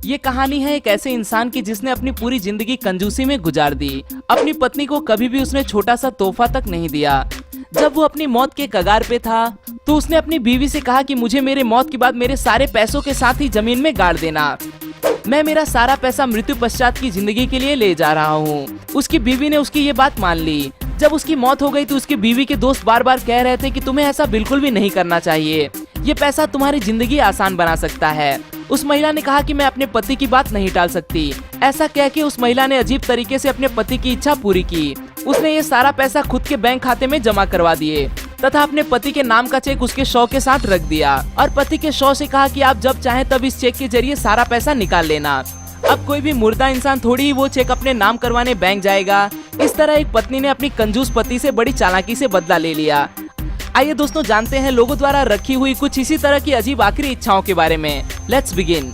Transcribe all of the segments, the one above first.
ये कहानी है एक ऐसे इंसान की जिसने अपनी पूरी जिंदगी कंजूसी में गुजार दी। अपनी पत्नी को कभी भी उसने छोटा सा तोहफा तक नहीं दिया। जब वो अपनी मौत के कगार पे था तो उसने अपनी बीवी से कहा कि मुझे मेरे मौत के बाद मेरे सारे पैसों के साथ ही जमीन में गाड़ देना। मैं मेरा सारा पैसा मृत्यु पश्चात की जिंदगी के लिए ले जा रहा हूँ। उसकी बीवी ने उसकी ये बात मान ली। जब उसकी मौत हो गई तो उसकी बीवी के दोस्त बार बार कह रहे थे कि तुम्हें ऐसा बिल्कुल भी नहीं करना चाहिए, ये पैसा तुम्हारी जिंदगी आसान बना सकता है। उस महिला ने कहा कि मैं अपने पति की बात नहीं टाल सकती। ऐसा कह के उस महिला ने अजीब तरीके से अपने पति की इच्छा पूरी की। उसने ये सारा पैसा खुद के बैंक खाते में जमा करवा दिए तथा अपने पति के नाम का चेक उसके शव के साथ रख दिया और पति के शव से कहा कि आप जब चाहें तब इस चेक के जरिए सारा पैसा निकाल लेना। अब कोई भी मुर्दा इंसान थोड़ी ही वो चेक अपने नाम करवाने बैंक जाएगा। इस तरह एक पत्नी ने अपनी कंजूस पति से बड़ी चालाकी से बदला ले लिया। आइए दोस्तों जानते हैं लोगों द्वारा रखी हुई कुछ इसी तरह की अजीब आखिरी इच्छाओं के बारे में। Let's begin.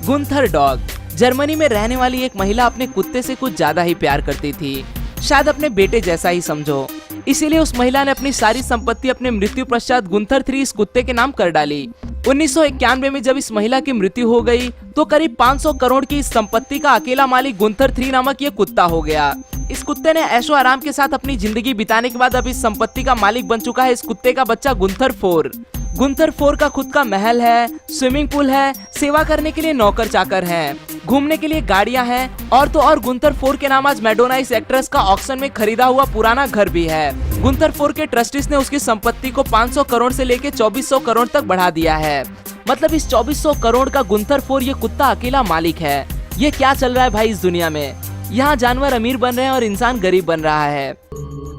Gunther dog. Germany में रहने वाली एक महिला अपने कुत्ते से कुछ ज्यादा ही प्यार करती थी, शायद अपने बेटे जैसा ही समझो। इसीलिए उस महिला ने अपनी सारी संपत्ति अपने मृत्यु पश्चात गुंथर 3 इस कुत्ते के नाम कर डाली। 1991 में जब इस महिला की मृत्यु हो गई तो करीब 500 करोड़ की इस संपत्ति का अकेला मालिक गुंथर 3 नामक ये कुत्ता हो गया। इस कुत्ते ने ऐशो आराम के साथ अपनी जिंदगी बिताने के बाद अब इस संपत्ति का मालिक बन चुका है इस कुत्ते का बच्चा गुंथर 4। गुंथर 4 का खुद का महल है, स्विमिंग पूल है, सेवा करने के लिए नौकर चाकर हैं, घूमने के लिए गाड़ियां हैं और तो और गुंथर 4 के नाम आज मैडोना इस एक्ट्रेस का ऑक्शन में खरीदा हुआ पुराना घर भी है। गुंथर 4 के ट्रस्टीज ने उसकी संपत्ति को 500 करोड़ से लेके 2400 करोड़ तक बढ़ा दिया है। मतलब इस 2400 करोड़ का गुंथर 4 ये कुत्ता अकेला मालिक है। ये क्या चल रहा है भाई इस दुनिया में। यहाँ जानवर अमीर बन रहे हैं और इंसान गरीब बन रहा है।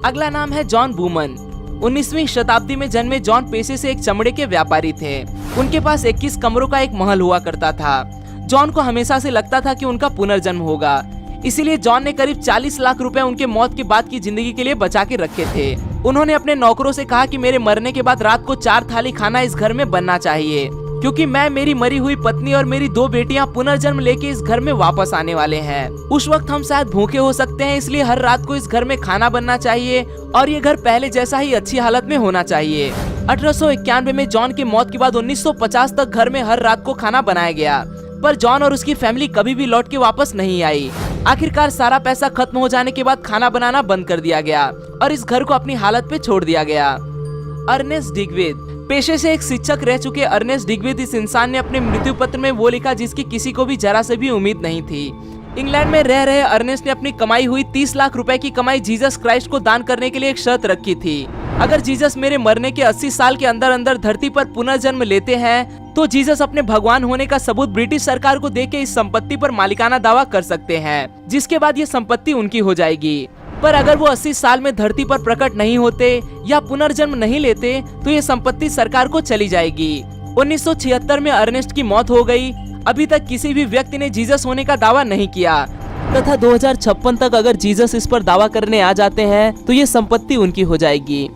अगला नाम है जॉन बूमन। 19वीं शताब्दी में जन्मे जॉन पेशे से एक चमड़े के व्यापारी थे। उनके पास 21 कमरों का एक महल हुआ करता था। जॉन को हमेशा से लगता था कि उनका पुनर्जन्म होगा, इसीलिए जॉन ने करीब 40 लाख रुपए उनके मौत के बाद की जिंदगी के लिए बचा के रखे थे। उन्होंने अपने नौकरों से कहा कि मेरे मरने के बाद रात को 4 थाली खाना इस घर में बनना चाहिए, क्योंकि मैं, मेरी मरी हुई पत्नी और मेरी 2 बेटियां पुनर्जन्म लेके इस घर में वापस आने वाले हैं। उस वक्त हम शायद भूखे हो सकते हैं, इसलिए हर रात को इस घर में खाना बनना चाहिए और ये घर पहले जैसा ही अच्छी हालत में होना चाहिए। 1891 में जॉन की मौत के बाद 1950 तक घर में हर रात को खाना बनाया गया, पर जॉन और उसकी फैमिली कभी भी लौट के वापस नहीं आई। आखिरकार सारा पैसा खत्म हो जाने के बाद खाना बनाना बंद कर दिया गया और इस घर को अपनी हालत पे छोड़ दिया गया। अर्नेस्ट डिग्विड। पेशे से एक शिक्षक रह चुके अर्नेस्ट डिग्विड इस इंसान ने अपने मृत्यु पत्र में वो लिखा जिसकी किसी को भी जरा से भी उम्मीद नहीं थी। इंग्लैंड में रह रहे अर्नेस्ट ने अपनी कमाई हुई 30 लाख रुपए की कमाई जीसस क्राइस्ट को दान करने के लिए एक शर्त रखी थी। अगर जीसस मेरे मरने के 80 साल के अंदर अंदर धरती पर पुनर्जन्म लेते हैं तो जीसस अपने भगवान होने का सबूत ब्रिटिश सरकार को देके इस संपत्ति पर मालिकाना दावा कर सकते हैं, जिसके बाद ये संपत्ति उनकी हो जाएगी। पर अगर वो 80 साल में धरती पर प्रकट नहीं होते या पुनर्जन्म नहीं लेते तो ये संपत्ति सरकार को चली जाएगी। 1976 में अर्नेस्ट की मौत हो गई। अभी तक किसी भी व्यक्ति ने जीसस होने का दावा नहीं किया तथा 2056 तक अगर जीसस इस पर दावा करने आ जाते हैं तो ये संपत्ति उनकी हो जाएगी।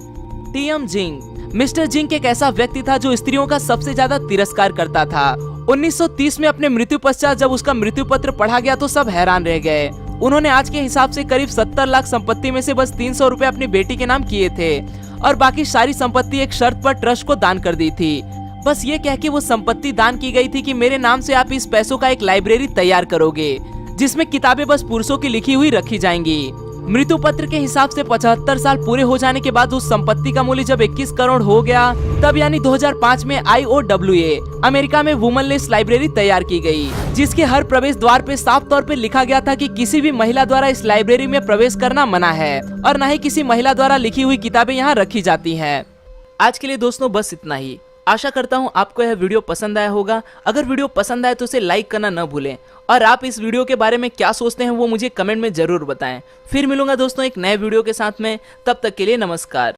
टीएम जिंग। मिस्टर जिंग एक ऐसा व्यक्ति था जो स्त्रियों का सबसे ज्यादा तिरस्कार करता था। 1930 में अपने मृत्यु पश्चात जब उसका मृत्यु पत्र पढ़ा गया तो सब हैरान रह गए। उन्होंने आज के हिसाब से करीब 70 लाख संपत्ति में से बस 300 रुपए अपनी बेटी के नाम किए थे और बाकी सारी संपत्ति एक शर्त पर ट्रस्ट को दान कर दी थी। बस ये कह के वो संपत्ति दान की गई थी कि मेरे नाम से आप इस पैसों का एक लाइब्रेरी तैयार करोगे जिसमें किताबें बस पुरुषों की लिखी हुई रखी जाएंगी। मृत्यु पत्र के हिसाब से 75 साल पूरे हो जाने के बाद उस संपत्ति का मूल्य जब 21 करोड़ हो गया तब यानी 2005 में IOWA अमेरिका में वुमनलेस लाइब्रेरी तैयार की गई, जिसके हर प्रवेश द्वार पे साफ तौर पे लिखा गया था कि किसी भी महिला द्वारा इस लाइब्रेरी में प्रवेश करना मना है और न ही किसी महिला द्वारा लिखी हुई किताबें यहाँ रखी जाती हैं। आज के लिए दोस्तों बस इतना ही। आशा करता हूँ आपको यह वीडियो पसंद आया होगा। अगर वीडियो पसंद आए तो इसे लाइक करना न भूलें और आप इस वीडियो के बारे में क्या सोचते हैं वो मुझे कमेंट में जरूर बताएं। फिर मिलूंगा दोस्तों एक नए वीडियो के साथ में, तब तक के लिए नमस्कार।